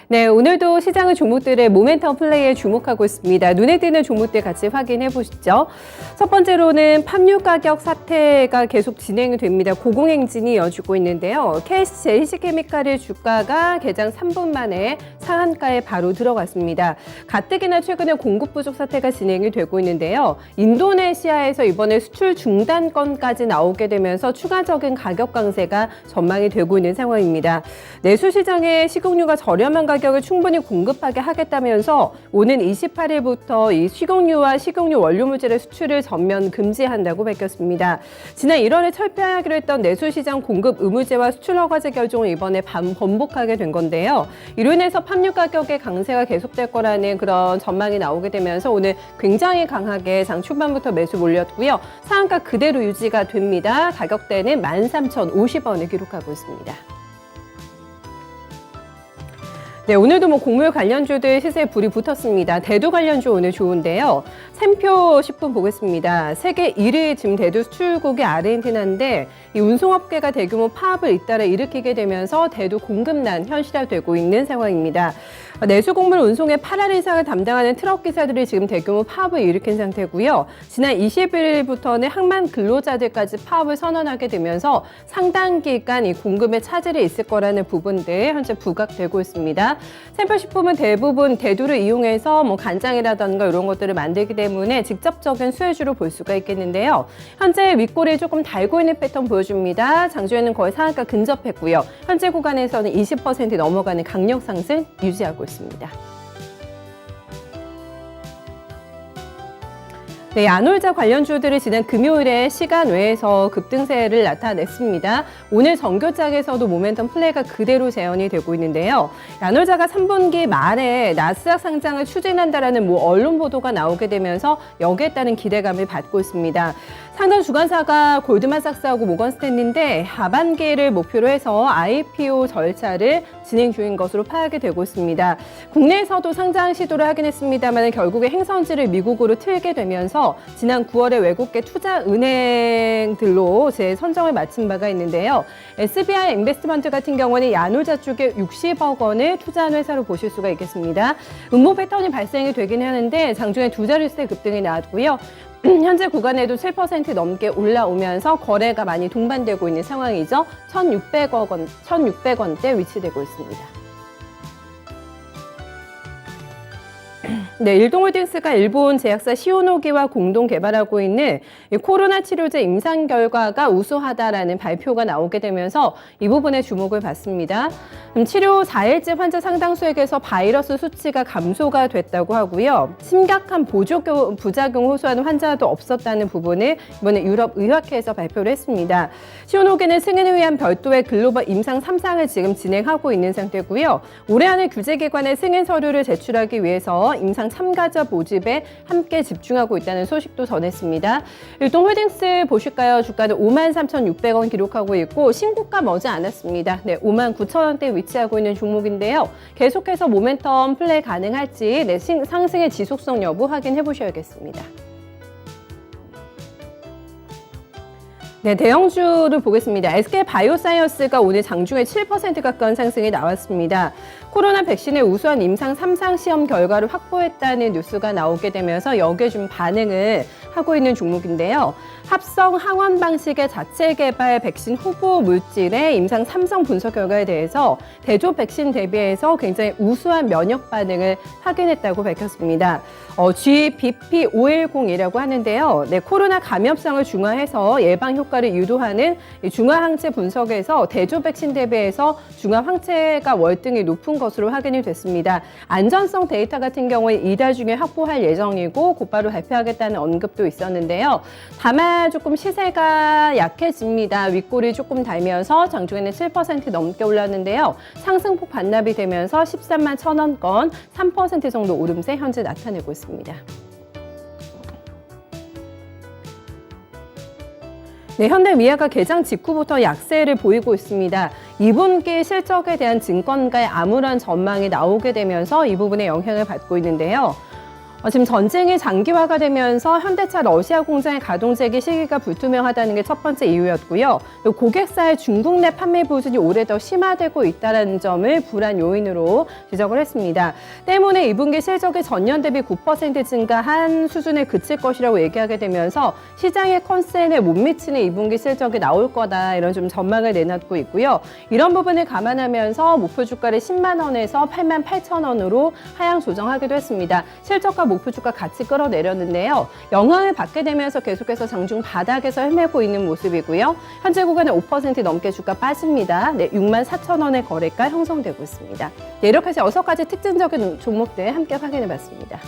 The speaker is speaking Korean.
네, 오늘도 시장의 종목들의 모멘텀 플레이에 주목하고 있습니다. 눈에 띄는 종목들 같이 확인해 보시죠. 첫 번째로는 팜유 가격 사태가 계속 진행이 됩니다. 고공행진이 이어지고 있는데요. KC 제이시케미칼의 주가가 개장 3분 만에 상한가에 바로 들어갔습니다. 가뜩이나 최근에 공급 부족 사태가 진행이 되고 있는데요. 인도네시아에서 이번에 수출 중단건까지 나오게 되면서 추가적인 가격 강세가 전망이 되고 있는 상황입니다. 내수 시장에 식용유가 저렴한 가격을 충분히 공급하게 하겠다면서 오는 28일부터 이 식용유와 식용유 원료물질의 수출을 전면 금지한다고 밝혔습니다. 지난 1월에 철폐하기로 했던 내수시장 공급 의무제와 수출 허가제 결정을 이번에 번복하게 된 건데요. 이로 인해서 팜유 가격의 강세가 계속될 거라는 그런 전망이 나오게 되면서 오늘 굉장히 강하게 장 초반부터 매수 몰렸고요. 상한가 그대로 유지가 됩니다. 가격대는 13,050원을 기록하고 있습니다. 네, 오늘도 곡물 관련주들 시세에 불이 붙었습니다. 대두 관련주 오늘 좋은데요. 샘표 10분 보겠습니다. 세계 1위 지금 대두 수출국이 아르헨티나인데 이 운송업계가 대규모 파업을 잇따라 일으키게 되면서 대두 공급난 현실화되고 있는 상황입니다. 내수곡물 운송의 8할 이상을 담당하는 트럭 기사들이 지금 대규모 파업을 일으킨 상태고요. 지난 21일부터는 항만 근로자들까지 파업을 선언하게 되면서 상당 기간 이 공급에 차질이 있을 거라는 부분들 현재 부각되고 있습니다. 샘플식품은 대부분 대두를 이용해서 간장이라던가 이런 것들을 만들기 때문에 직접적인 수혜주로 볼 수가 있겠는데요. 현재 윗골이 조금 달고 있는 패턴 보여줍니다. 장중에는 거의 상한가 근접했고요. 현재 구간에서는 20% 넘어가는 강력 상승 유지하고 있습니다. 네, 안올자 관련주들이 지난 금요일에 시간 외에서 급등세를 나타냈습니다. 오늘 정교장에서도 모멘텀 플레이가 그대로 재현이 되고 있는데요. 안올자가 3분기 말에 나스닥 상장을 추진한다라는 언론 보도가 나오게 되면서 여기에 따른 기대감을 받고 있습니다. 상장 주관사가 골드만삭스하고 모건스탠리인데 하반기를 목표로 해서 IPO 절차를 진행 중인 것으로 파악이 되고 있습니다. 국내에서도 상장 시도를 하긴 했습니다만 결국에 행선지를 미국으로 틀게 되면서 지난 9월에 외국계 투자은행들로 재선정을 마친 바가 있는데요. SBI 인베스트먼트 같은 경우는 야놀자 쪽에 60억 원을 투자한 회사로 보실 수가 있겠습니다. 음모 패턴이 발생이 되긴 하는데 장중에 두 자릿수의 급등이 나왔고요. 현재 구간에도 7% 넘게 올라오면서 거래가 많이 동반되고 있는 상황이죠. 1,600원대 위치되고 있습니다. 네, 일동홀딩스가 일본 제약사 시오노기와 공동 개발하고 있는 코로나 치료제 임상 결과가 우수하다라는 발표가 나오게 되면서 이 부분에 주목을 받습니다. 치료 4일째 환자 상당수에게서 바이러스 수치가 감소가 됐다고 하고요. 심각한 부작용 호소하는 환자도 없었다는 부분을 이번에 유럽 의학회에서 발표를 했습니다. 시오노기는 승인을 위한 별도의 글로벌 임상 3상을 지금 진행하고 있는 상태고요. 올해 안에 규제기관에 승인 서류를 제출하기 위해서 임상 참가자 모집에 함께 집중하고 있다는 소식도 전했습니다. 일동홀딩스 보실까요? 주가는 53,600원 기록하고 있고 신고가 머지 않았습니다. 네, 59,000원대 위치하고 있는 종목인데요. 계속해서 모멘텀 플레이 가능할지 상승의 지속성 여부 확인해 보셔야겠습니다. 네, 대형주를 보겠습니다. SK바이오사이언스가 오늘 장중에 7% 가까운 상승이 나왔습니다. 코로나 백신의 우수한 임상 3상 시험 결과를 확보했다는 뉴스가 나오게 되면서 여기에 좀 반응을 하고 있는 종목인데요. 합성 항원 방식의 자체 개발 백신 후보 물질의 임상 3성 분석 결과에 대해서 대조 백신 대비해서 굉장히 우수한 면역 반응을 확인했다고 밝혔습니다. GBP510이라고 하는데요. 네, 코로나 감염성을 중화해서 예방 효과를 유도하는 중화 항체 분석에서 대조 백신 대비해서 중화 항체가 월등히 높은 것으로 확인이 됐습니다. 안전성 데이터 같은 경우에 이달 중에 확보할 예정이고 곧바로 발표하겠다는 언급도 있었는데요. 다만 조금 시세가 약해집니다. 윗골이 조금 달면서 장중에는 7% 넘게 올랐는데요. 상승폭 반납이 되면서 13만 1,000원권 3% 정도 오름세 현재 나타내고 있습니다. 네, 현대미아가 개장 직후부터 약세를 보이고 있습니다. 2분기 실적에 대한 증권가의 암울한 전망이 나오게 되면서 이 부분에 영향을 받고 있는데요. 지금 전쟁이 장기화가 되면서 현대차 러시아 공장의 가동재개 시기가 불투명하다는 게 첫 번째 이유였고요. 또 고객사의 중국 내 판매 부진이 올해 더 심화되고 있다는 점을 불안 요인으로 지적을 했습니다. 때문에 2분기 실적이 전년 대비 9% 증가한 수준에 그칠 것이라고 얘기하게 되면서 시장의 컨센에 못 미치는 2분기 실적이 나올 거다 이런 좀 전망을 내놨고 있고요. 이런 부분을 감안하면서 목표 주가를 10만 원에서 8만 8천 원으로 하향 조정하기도 했습니다. 실적과 목표 주가 같이 끌어내렸는데요. 영향을 받게 되면서 계속해서 장중 바닥에서 헤매고 있는 모습이고요. 현재 구간에 5% 넘게 주가 빠집니다. 네, 6만 4천 원의 거래가 형성되고 있습니다. 네, 이렇게 해서 6가지 특징적인 종목들 함께 확인해 봤습니다.